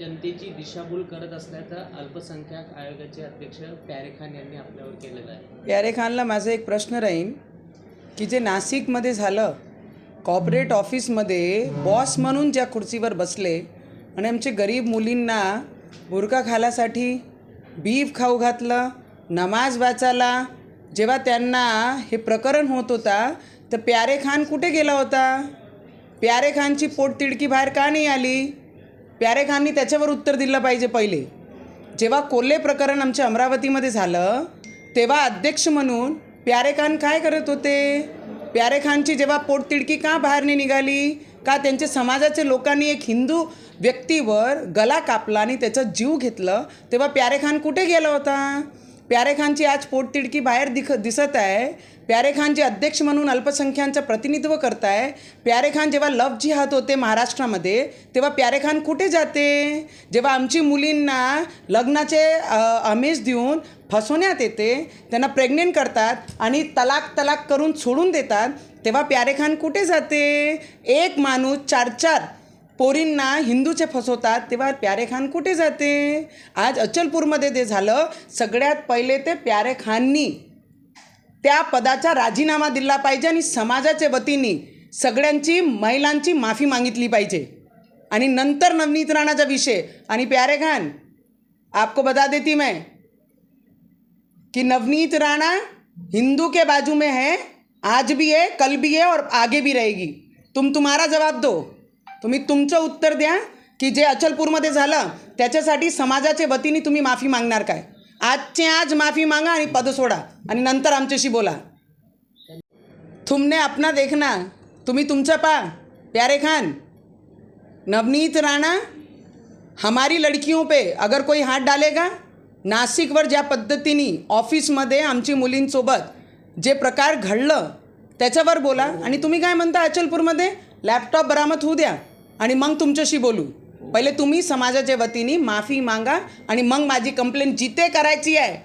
जनतेची दिशाभूल करत असल्याचं अल्पसंख्याक आयोगाचे अध्यक्ष प्यारे खान यांनी आपल्यावर केलेलं आहे. प्यारे खानला माझा एक प्रश्न राहील की जे नाशिकमध्ये झालं, कॉर्पोरेट ऑफिसमध्ये बॉस म्हणून ज्या खुर्चीवर बसले आणि आमचे गरीब मुलींना बुरका घालासाठी बीफ खाऊ घातलं, नमाज वाचायला, जेव्हा त्यांना हे प्रकरण होत होता तर प्यारे खान कुठे गेला होता? प्यारे खानची पोटतिडकी बाहेर का नाही आली? प्यारे खाननी त्याच्यावर उत्तर दिलं पाहिजे. पहिले जेव्हा कोल्हे प्रकरण आमच्या अमरावतीमध्ये झालं तेव्हा अध्यक्ष म्हणून प्यारे खान काय करत होते? प्यारे खानची जेव्हा पोटतिडकी का बाहेर नाही निघाली? का त्यांच्या समाजाचे लोकांनी एक हिंदू व्यक्तीवर गला कापला आणि त्याचा जीव घेतलं, तेव्हा प्यारे खान कुठे गेला होता? प्यारे खानची आज पोटतिडकी बाहेर दिसत आहे. प्यारे खान जे अध्यक्ष म्हणून अल्पसंख्यांचं प्रतिनिधित्व करत आहे. प्यारे खान जेव्हा लव जिहाद होते महाराष्ट्रामध्ये तेव्हा प्यारे खान कुठे जाते? जेव्हा आमची मुलींना लग्नाचे आमिष देऊन फसवण्यात येते, त्यांना प्रेग्नेंट करतात आणि तलाक करून सोडून देतात, तेव्हा प्यारे खान कुठे जाते? एक माणूस 4-4 पोरींना हिंदूचे फसवतात, तेव्हा प्यारे खान कुठे जाते? आज अचलपूरमध्ये ते झालं. सगळ्यात पहिले ते प्यारे खाननी त्या पदाचा राजीनामा दिला पाहिजे आणि समाजाच्या वतीने सगळ्यांची महिलांची माफी मागितली पाहिजे. आणि नंतर नवनीत राणाचा विषय. आणि प्यारे खान, आपको बता देती मैं कि नवनीत राणा हिंदू के बाजू में है, आज भी है, कल भी है और आगे भी रहेगी. तुम्हारा जवाब दो. तुम्ही तुमचं उत्तर द्या की जे अचलपूरमध्ये झालं त्याच्यासाठी समाजाच्या वतीने तुम्ही माफी मागणार काय? आजचे आज माफी मागा आणि पद सोडा आणि नंतर आमच्याशी बोला. तुमने अपना देखना, तुम्ही तुमचं पा. प्यारे खान, नवनीत राणा हमारी लड़कियों पे अगर कोई हात डालेगा, नाशिकवर ज्या पद्धतीने ऑफिसमध्ये आमची मुलींसोबत जे प्रकार घडलं त्याच्यावर बोला. आणि तुम्ही काय म्हणता अचलपूरमध्ये लॅपटॉप बरामद होऊ द्या आणि मग तुमच्याशी बोलू. पहिले तुम्ही समाजाच्या वतीने माफी मागा आणि मग माझी कंप्लेंट जिथे करायची आहे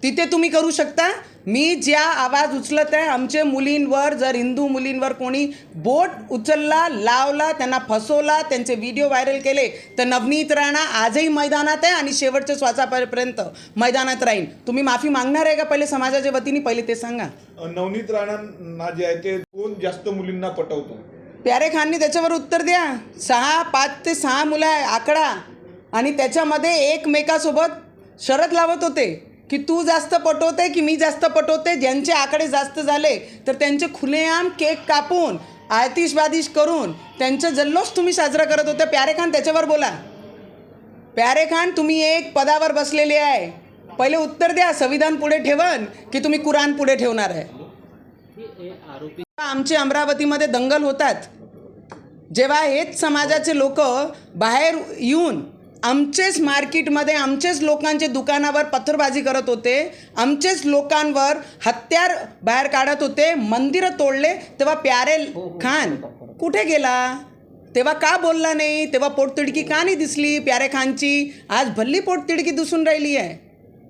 तिथे तुम्ही करू शकता. मी ज्या आवाज उचलत आहे, आमच्या मुलींवर जर हिंदू मुलींवर कोणी बोट उचलला, लावला, त्यांना फसवला, त्यांचे व्हिडिओ व्हायरल केले, तर नवनीत राणा आजही मैदानात आहे आणि शेवटच्या श्वासापर्यंत मैदानात राहील. तुम्ही माफी मागणार आहे का पहिले समाजाच्या वतीने? पहिले ते सांगा. नवनीत राणांना जे आहे ते कोण जास्त मुलींना पटवतो? प्यारे खाननी त्याच्यावर उत्तर द्या. 5 ते 6 मुलं आहे आकडा आणि त्याच्यामध्ये एकमेकासोबत शरत लावत होते की तू जास्त पटवते की मी जास्त पटवते. ज्यांचे आकडे जास्त झाले तर त्यांचे खुलेआम केक कापून आतिषबाजी करून त्यांचं जल्लोष तुम्ही साजरा करत होते. प्यारे खान, त्याच्यावर बोला. प्यारे खान, तुम्ही एक पदावर बसलेले आहे, पहिले उत्तर द्या. संविधान पुढे ठेवन की तुम्ही कुराण पुढे ठेवणार आहे? आमचे अमरावतीमध्ये दंगल होतात जेव्हा हेच समाजाचे लोक बाहेर येऊन आमचेच मार्केटमध्ये आमचेच लोकांचे दुकानावर पत्थरबाजी करत होते, आमचेच लोकांवर हत्यार बाहेर काढत होते, मंदिरं तोडले, तेव्हा प्यारे खान कुठे गेला? तेव्हा का बोलला नाही? तेव्हा पोटतिडकी का नाही दिसली प्यारे खानची? आज भल्ली पोटतिडकी दिसून राहिली आहे.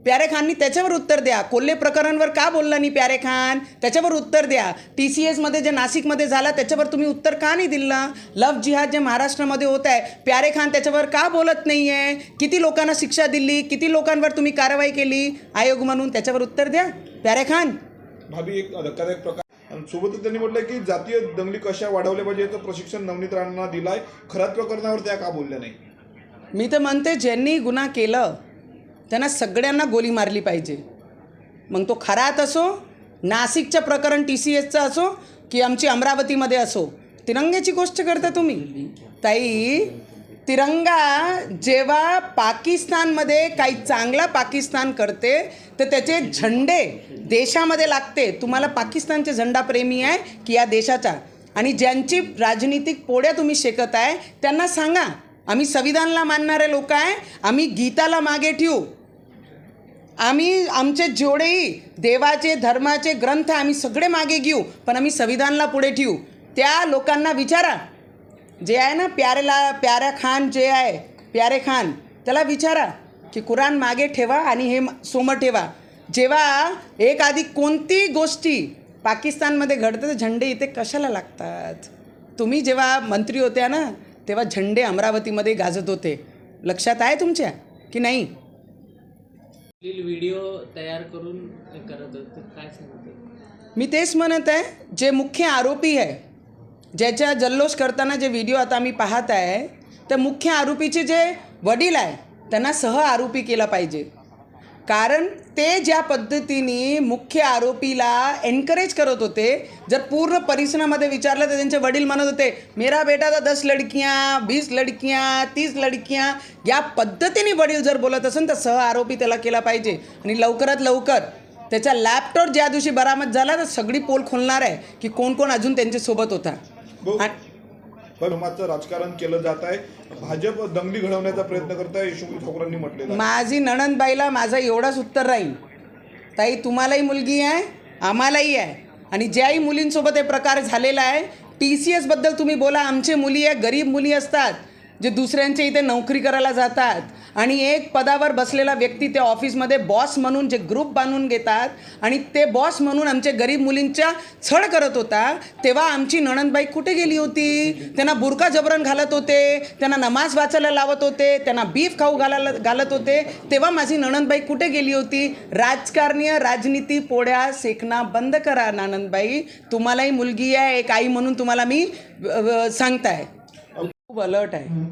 प्यारे खाननी त्याच्यावर उत्तर द्या. कोल्हे प्रकरणवर का बोलला नाही प्यारे खान? त्याच्यावर उत्तर द्या. TCSमध्ये जे नाशिकमध्ये झाला त्याच्यावर तुम्ही उत्तर का नाही दिलं? लव जिहाद जे महाराष्ट्रामध्ये होत आहे, प्यारे खान त्याच्यावर का बोलत नाही आहे? किती लोकांना शिक्षा दिली, किती लोकांवर तुम्ही कारवाई केली आयोग म्हणून? त्याच्यावर उत्तर द्या प्यारे खान. भाभी, एक धक्कादायक प्रकार सोबतच त्यांनी म्हटलं की जातीय दंगली कशा वाढवल्या पाहिजे याचं प्रशिक्षण नवनीत राणांना दिलाय. खरात प्रकरणावर त्या का बोलल्या नाही? मी तर म्हणते ज्यांनी गुन्हा केलं त्यांना सगळ्यांना गोली मारली पाहिजे. मग तो खरात असो, नाशिकचं प्रकरण TCSचं असो की आमची अमरावतीमध्ये असो. तिरंग्याची गोष्ट करता तुम्ही. ताई, तिरंगा जेव्हा पाकिस्तानमध्ये काही चांगला पाकिस्तान करते तर त्याचे झंडे देशामध्ये लागते. तुम्हाला पाकिस्तानचे झेंडाप्रेमी आहे की या देशाचा? आणि ज्यांची राजनीतिक पोळ्या तुम्ही शेकत आहे त्यांना सांगा, आम्ही संविधानाला मानणारे लोक आहे, आम्ही गीताला मागे ठेवू, आम्ही आमचे जेवढेही देवाचे धर्माचे ग्रंथ आम्ही सगळे मागे घेऊ, पण आम्ही संविधानाला पुढे ठेवू. त्या लोकांना विचारा, जे आहे ना प्यारा खान जे आहे, प्यारे खान, त्याला विचारा की कुराण मागे ठेवा आणि हे समोर ठेवा. जेव्हा एखादी कोणती गोष्टी पाकिस्तानमध्ये घडतं तर झंडे इथे कशाला लागतात? तुम्ही जेव्हा मंत्री होत्या ना तेव्हा झंडे अमरावतीमध्ये गाजत होते. लक्षात आहे तुमच्या की नाही? व्हिडिओ तयार करून करत होते, काय सांगते? मी तेच म्हणत आहे, जे मुख्य आरोपी आहे, ज्याच्या जल्लोष करताना जे व्हिडिओ आता मी पाहत आहे, त्या मुख्य आरोपीचे जे वडील आहे त्यांना सह आरोपी केला पाहिजे. कारण ते ज्या पद्धतीने मुख्य आरोपीला एनकरेज करत होते, जर पूर्ण परिसरामध्ये विचारलं तर त्यांचे वडील म्हणत होते मेरा बेटा तर 10 लडकियाँ 20 लडकियाँ 30 लडकियाँ, या पद्धतीने वडील जर बोलत असेल तर सह आरोपी त्याला केला पाहिजे. आणि लवकरात लवकर त्याचा लॅपटॉप ज्या दिवशी बरामद झाला तर सगळी पोल खोलणार आहे की कोण कोण अजून त्यांच्यासोबत होता. धर्माचं राजकारण केलं जात आहे, भाजप दंगली घडवण्याचा प्रयत्न करत आहे, यशोमती ठाकूरांनी म्हटलेलं आहे. माझी नणंदबाईला माझं एवढंच उत्तर राहील, ताई तुम्हालाही मुलगी आहे आम्हालाही आहे, आणि ज्याही मुलींसोबत हे प्रकार झालेला आहे, TCS बद्दल तुम्ही बोला, आमचे मुली आहे गरीब मुली असतात जे दुसऱ्यांच्या इथे नोकरी करायला जातात, आणि एक पदावर बसलेला व्यक्ती त्या ऑफिसमध्ये बॉस म्हणून जे ग्रुप बांधून घेतात आणि ते बॉस म्हणून आमच्या गरीब मुलींच्या छळ करत होता, तेव्हा आमची नणंदबाई कुठे गेली होती? त्यांना बुरका जबरन घालत होते, त्यांना नमाज वाचायला लावत होते, त्यांना बीफ खाऊ घालत होते, तेव्हा माझी नणंदबाई कुठे गेली होती? राजकारणीय राजनीती पोळ्या सेकणं बंद करा नणंदबाई, तुम्हालाही मुलगी आहे, एक आई म्हणून तुम्हाला मी सांगताय. खूप अलर्ट आहे.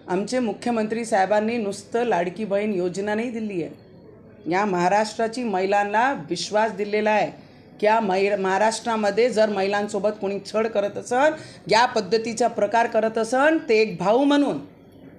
आमचे मुख्यमंत्री साहेबांनी नुसतं लाडकी बहीण योजना नाही दिली आहे, या महाराष्ट्राची महिलांना विश्वास दिलेला आहे की या महाराष्ट्रामध्ये जर महिलांसोबत कोणी छळ करत असेल, या पद्धतीचा प्रकार करत असेल, ते एक भाऊ म्हणून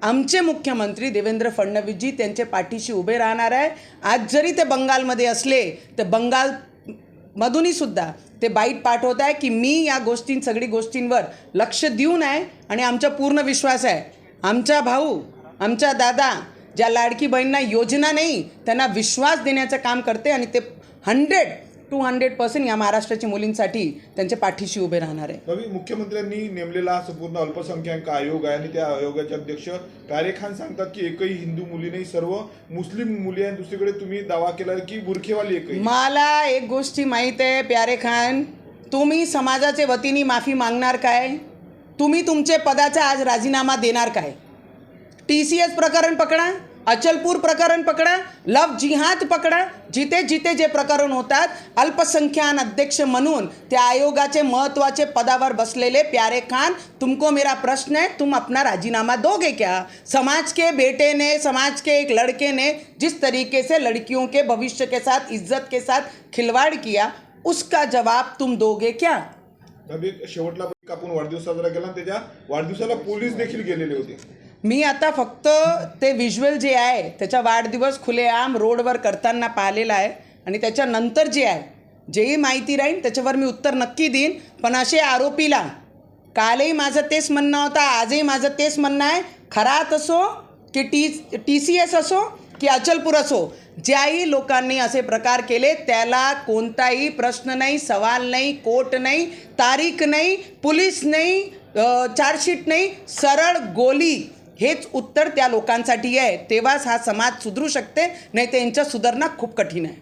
आमचे मुख्यमंत्री देवेंद्र फडणवीसजी त्यांच्या पाठीशी उभे राहणार आहे. आज जरी ते बंगालमध्ये असले तर बंगालमधूनही सुद्धा ते बाईट पाठवत आहे की मी या सगळी गोष्टींवर लक्ष देऊन आहे, आणि आमचा पूर्ण विश्वास आहे आमचा भाऊ आमचा दादा ज्या लाडकी बहिणींना योजना नाही त्यांना विश्वास देण्याचं काम करते, आणि ते 100% या महाराष्ट्राच्या मुलींसाठी त्यांच्या पाठीशी उभे राहणार आहे. रवी, मुख्यमंत्र्यांनी नेमलेला संपूर्ण अल्पसंख्याक आयोग आहे आणि त्या आयोगाचे अध्यक्ष प्यारे खान सांगतात की एकही हिंदू मुली नाही, सर्व मुस्लिम मुली आहेत. दुसरीकडे तुम्ही दावा केला की बुरखेवाली एकही. मला एक गोष्टी माहीत आहे प्यारे खान, तुम्ही समाजाच्या वतीने माफी मागणार काय? तुम्ही तुमचे पदाचा आज राजीनामा देणार काय? TCS प्रकरण पकडा, अचलपूर प्रकरण पकडा, लव जिहाद पकडा, जिथे जिथे जे प्रकरण होतात, अल्पसंख्याक अध्यक्ष म्हणून त्या आयोगाचे महत्त्वाचे पदावर बसलेले प्यारे खान, तुमको मेरा प्रश्न है, तुम अपना राजीनामा दोगे क्या? समाज के बेटे ने, समाज के एक लड़के ने जिस तरीके से लड़कियों के भविष्य के साथ, इज्जत के साथ खिलवाड़ किया, उसका जवाब तुम दोगे क्या? रवी, शेवटला आपण वाढदिवस साजरा केला, त्याच्या वाढदिवसाला पोलीस देखील गेलेले होते. मी आता फक्त ते व्हिज्युअल जे आहे त्याचा वाढदिवस खुलेआम रोडवर करताना पाहिलेला आहे, आणि त्याच्यानंतर जे आहे जेही माहिती राहील त्याच्यावर मी उत्तर नक्की देईन. पण असे आरोपीला, कालही माझं तेच म्हणणं होतं, आजही माझं तेच म्हणणं आहे, खरात असो की TCS असो की अचलपूर असो, ज्याही लोकांनी असे प्रकार केले त्याला कोणताही प्रश्न नाही, सवाल नाही, कोर्ट नाही, तारीख नाही, पोलीस नाही, चार्जशीट नाही, सरळ गोली, हेच उत्तर त्या लोकांसाठी आहे. तेव्हाच हा समाज सुधरू शकते, नाही तर यांच्या सुधारणा खूप कठीण आहे.